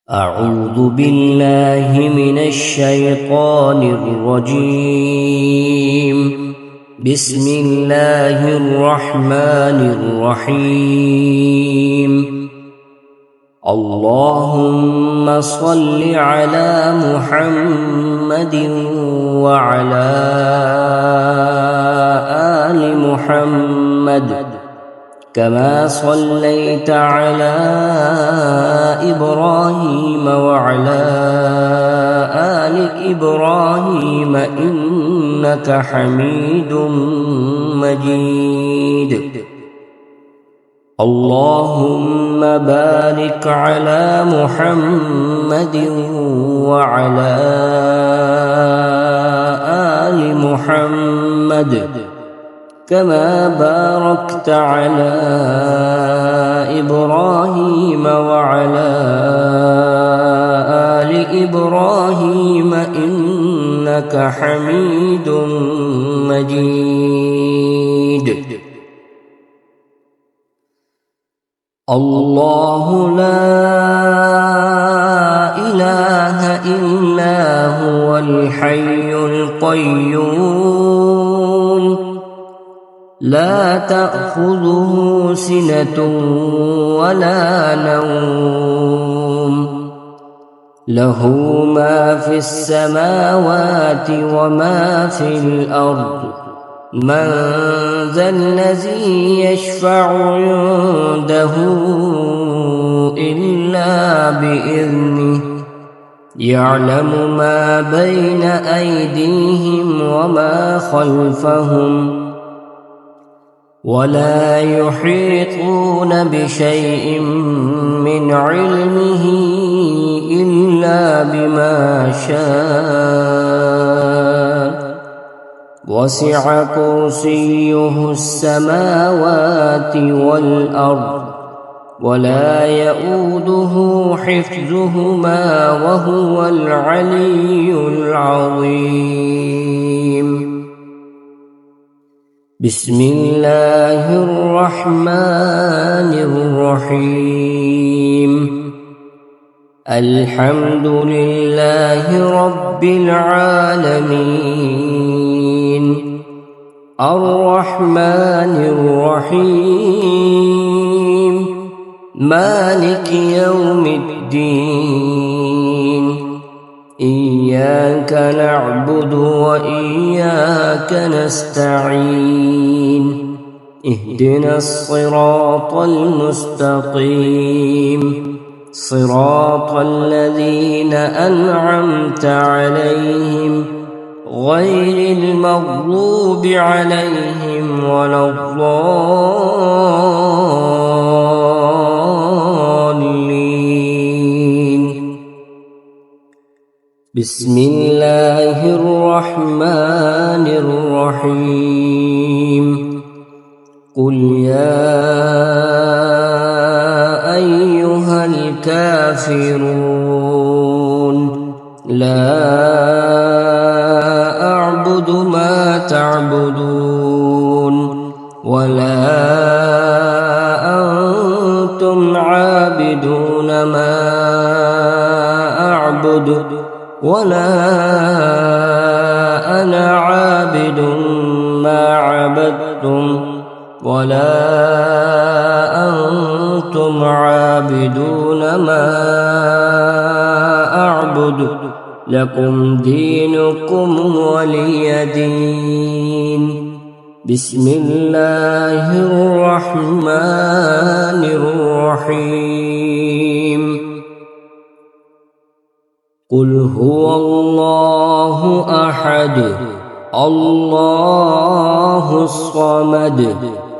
أعوذ بالله من الشيطان الرجيم. بسم الله الرحمن الرحيم. اللهم صل على محمد وعلى آل محمد كما صليت على إبراهيم وعلى آل إبراهيم إنك حميد مجيد. اللهم بارك على محمد وعلى آل محمد كما باركت على إبراهيم وعلى آل إبراهيم إنك حميد مجيد. الله لا إله إلا هو الحي القيوم لا تأخذه سنة ولا نوم له ما في السماوات وما في الأرض من ذا الذي يشفع عنده إلا بإذنه يعلم ما بين أيديهم وما خلفهم ولا يحيطون بشيء من علمه إلا بما شاء وسع كرسيه السماوات والأرض ولا يؤوده حفظهما وهو العلي العظيم. بسم الله الرحمن الرحيم. الحمد لله رب العالمين الرحمن الرحيم مالك يوم الدين إياك نعبد وإياك نستعين اهدنا الصراط المستقيم صراط الذين أنعمت عليهم غير المغضوب عليهم ولا الضالين. بسم الله الرحمن الرحيم. قل يا أيها الكافرون لا أعبد ما تعبدون ولا أنتم عابدون ما أعبد ولا أنا عابد ما عبدتم ولا أنتم عابدون ما أعبد لكم دينكم ولي دين. بسم الله الرحمن الرحيم. قل هو الله أحد الله الصمد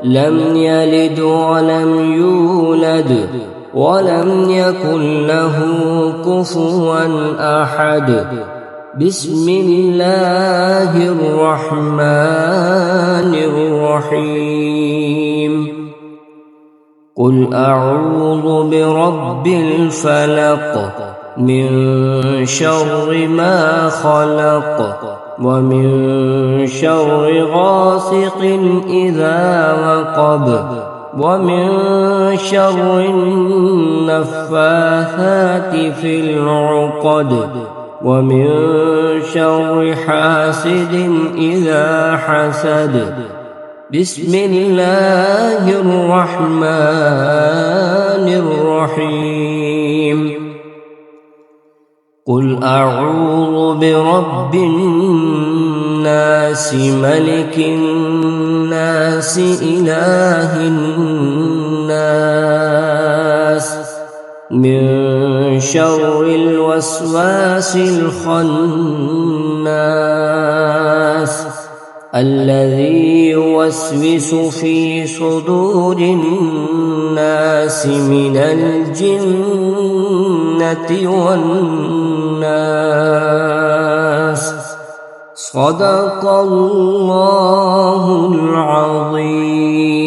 لم يلد ولم يولد ولم يكن له كفوا أحد. بسم الله الرحمن الرحيم. قل أعوذ برب الفلق من شر ما خلق ومن شر غاسق إذا وقب ومن شر النفاثات في العقد ومن شر حاسد إذا حسد. بسم الله الرحمن الرحيم. قل أعوذ برب الناس ملك الناس إله الناس من شر الوسواس الخناس الذي يوسوس في صدور الناس من الجنة والناس. صدق الله العظيم.